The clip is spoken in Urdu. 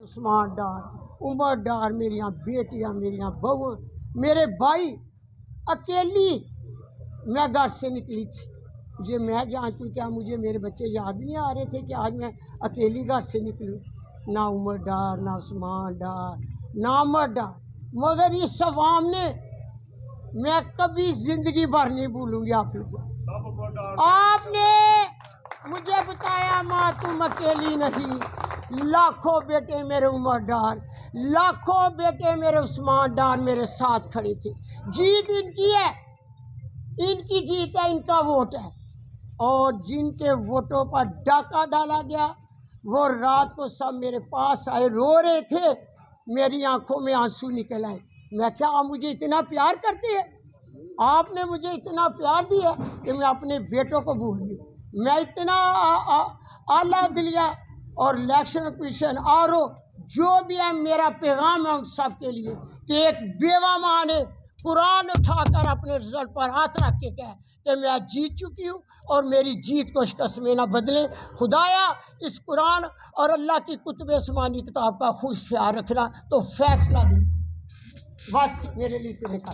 عثمان ڈار، عمر ڈار، میری بیٹیاں، میری بہو، میرے بھائی، اکیلی میں گھر سے نکلی تھی. یہ میں جانتی ہوں، کیا مجھے میرے بچے یاد نہیں آ رہے تھے کہ آج میں اکیلی گھر سے نکلوں؟ نہ عمر ڈار، نہ عثمان ڈار، نہ عمر ڈار. مگر اس عوام نے، میں کبھی زندگی بھر نہیں بھولوں گی آپ لوگوں. آپ نے مجھے بتایا ماں تم اکیلی نہیں، لاکھوں بیٹے میرے عمر ڈار، لاکھوں بیٹے میرے عثمان ڈار میرے ساتھ کھڑے تھے. جیت ان کی ہے، ان کی جیت ہے، ان کا ووٹ ہے. اور جن کے ووٹوں پر ڈاکہ ڈالا گیا وہ رات کو سب میرے پاس آئے، رو رہے تھے، میری آنکھوں میں آنسو نکل آئے. میں کیا آپ مجھے اتنا پیار کرتے ہیں؟ آپ نے مجھے اتنا پیار دیا کہ میں اپنے بیٹوں کو بھول گئی. میں اتنا اعلیٰ دلیہ اور الیکشن کمیشن آرو جو بھی ہے، میرا پیغام ہے ان سب کے لیے کہ ایک بیوہ ماں نے قرآن اٹھا کر اپنے رزلٹ پر ہاتھ رکھ کے کہا کہ میں جیت چکی ہوں اور میری جیت کو شکست میں نہ بدلے. خدایا اس قرآن اور اللہ کی کتب آسمانی کتاب کا خوش خیال رکھنا تو فیصلہ دے. بس میرے لیے اتنے کا